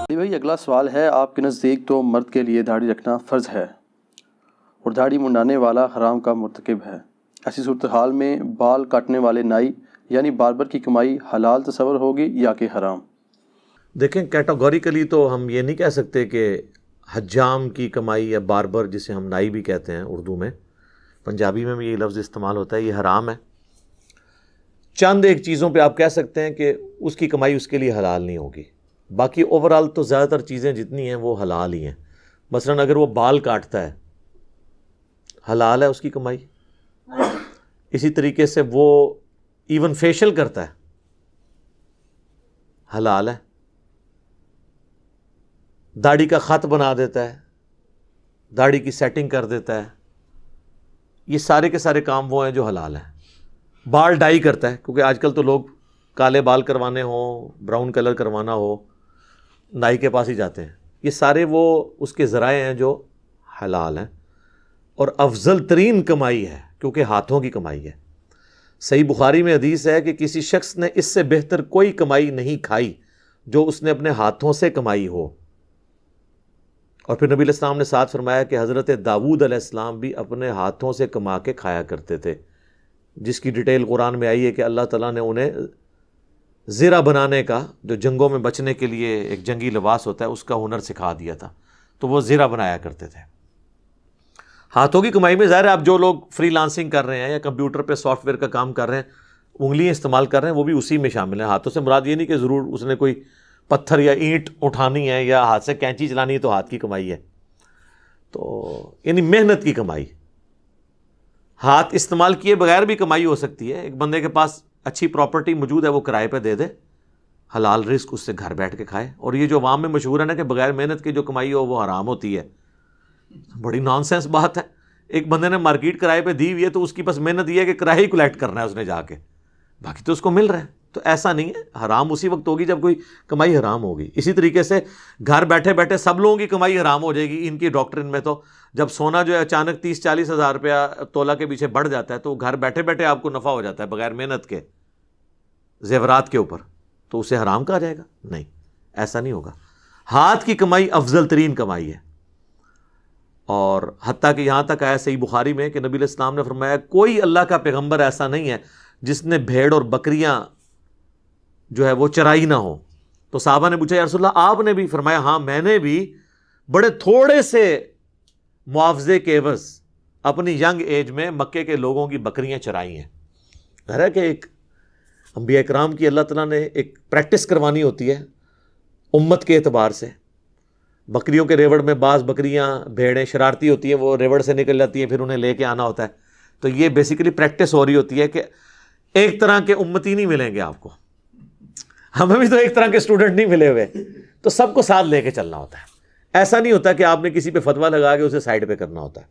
بھائی اگلا سوال ہے، آپ کے نزدیک تو مرد کے لیے داڑھی رکھنا فرض ہے اور داڑھی منڈانے والا حرام کا مرتکب ہے۔ ایسی صورتحال میں بال کاٹنے والے نائی یعنی باربر کی کمائی حلال تصور ہوگی یا کہ حرام؟ دیکھیں کیٹاگوریکلی تو ہم یہ نہیں کہہ سکتے کہ حجام کی کمائی یا باربر جسے ہم نائی بھی کہتے ہیں اردو میں، پنجابی میں بھی یہ لفظ استعمال ہوتا ہے، یہ حرام ہے۔ چند ایک چیزوں پہ آپ کہہ سکتے ہیں کہ اس کی کمائی اس کے لیے حلال نہیں ہوگی، باقی اوورال تو زیادہ تر چیزیں جتنی ہیں وہ حلال ہی ہیں۔ مثلا اگر وہ بال کاٹتا ہے حلال ہے اس کی کمائی، اسی طریقے سے وہ ایون فیشل کرتا ہے حلال ہے، داڑھی کا خط بنا دیتا ہے، داڑھی کی سیٹنگ کر دیتا ہے، یہ سارے کے سارے کام وہ ہیں جو حلال ہیں۔ بال ڈائی کرتا ہے، کیونکہ آج کل تو لوگ کالے بال کروانے ہوں، براؤن کلر کروانا ہو نائی کے پاس ہی جاتے ہیں، یہ سارے وہ اس کے ذرائع ہیں جو حلال ہیں اور افضل ترین کمائی ہے کیونکہ ہاتھوں کی کمائی ہے۔ صحیح بخاری میں حدیث ہے کہ کسی شخص نے اس سے بہتر کوئی کمائی نہیں کھائی جو اس نے اپنے ہاتھوں سے کمائی ہو۔ اور پھر نبی علیہ السلام نے ساتھ فرمایا کہ حضرت داؤد علیہ السلام بھی اپنے ہاتھوں سے کما کے کھایا کرتے تھے، جس کی ڈیٹیل قرآن میں آئی ہے کہ اللہ تعالیٰ نے انہیں زرہ بنانے کا، جو جنگوں میں بچنے کے لیے ایک جنگی لباس ہوتا ہے، اس کا ہنر سکھا دیا تھا، تو وہ زرہ بنایا کرتے تھے۔ ہاتھوں کی کمائی میں ظاہر ہے آپ جو لوگ فری لانسنگ کر رہے ہیں یا کمپیوٹر پہ سافٹ ویئر کا کام کر رہے ہیں، انگلیاں استعمال کر رہے ہیں، وہ بھی اسی میں شامل ہیں۔ ہاتھوں سے مراد یہ نہیں کہ ضرور اس نے کوئی پتھر یا اینٹ اٹھانی ہے یا ہاتھ سے کینچی چلانی ہے تو ہاتھ کی کمائی ہے، تو یعنی محنت کی کمائی۔ ہاتھ استعمال کیے بغیر بھی کمائی ہو سکتی ہے، ایک بندے کے پاس اچھی پراپرٹی موجود ہے، وہ کرائے پہ دے دے، حلال رزق اس سے گھر بیٹھ کے کھائے۔ اور یہ جو عوام میں مشہور ہے نا کہ بغیر محنت کی جو کمائی ہو وہ حرام ہوتی ہے، بڑی نان سینس بات ہے۔ ایک بندے نے مارکیٹ کرائے پہ دی ہوئی ہے تو اس کی بس محنت یہ ہے کہ کرایہ ہی کلیکٹ کرنا ہے اس نے جا کے، باقی تو اس کو مل رہا ہے۔ تو ایسا نہیں ہے، حرام اسی وقت ہوگی جب کوئی کمائی حرام ہوگی۔ اسی طریقے سے گھر بیٹھے بیٹھے سب لوگوں کی کمائی حرام ہو جائے گی۔ ان کی ڈاکٹرن میں تو جب سونا جو ہے اچانک 30-40 ہزار روپیہ تولہ کے پیچھے بڑھ جاتا ہے تو گھر بیٹھے بیٹھے آپ کو نفع ہو جاتا ہے بغیر محنت کے زیورات کے اوپر، تو اسے حرام کہا جائے گا؟ نہیں، ایسا نہیں ہوگا۔ ہاتھ کی کمائی افضل ترین کمائی ہے، اور حتیٰ کہ یہاں تک آیا صحیح بخاری میں کہ نبی علیہ السلام نے فرمایا کوئی اللہ کا پیغمبر ایسا نہیں ہے جس نے بھیڑ اور بکریاں جو ہے وہ چرائی نہ ہو۔ تو صحابہ نے پوچھا یا رسول اللہ آپ نے بھی؟ فرمایا ہاں میں نے بھی بڑے تھوڑے سے معاوضے کے عوض اپنی ینگ ایج میں مکے کے لوگوں کی بکریاں چرائی ہیں۔ ظاہر ہے کہ ایک انبیاء کرام کی اللہ تعالیٰ نے ایک پریکٹس کروانی ہوتی ہے امت کے اعتبار سے۔ بکریوں کے ریوڑ میں بعض بکریاں بھیڑیں شرارتی ہوتی ہیں، وہ ریوڑ سے نکل جاتی ہیں، پھر انہیں لے کے آنا ہوتا ہے۔ تو یہ بیسیکلی پریکٹس ہو رہی ہوتی ہے کہ ایک طرح کے امتی نہیں ملیں گے آپ کو، ہمیں بھی تو ایک طرح کے اسٹوڈنٹ نہیں ملے ہوئے، تو سب کو ساتھ لے کے چلنا ہوتا ہے۔ ایسا نہیں ہوتا کہ آپ نے کسی پہ فتویٰ لگا کے اسے سائڈ پہ کرنا ہوتا ہے۔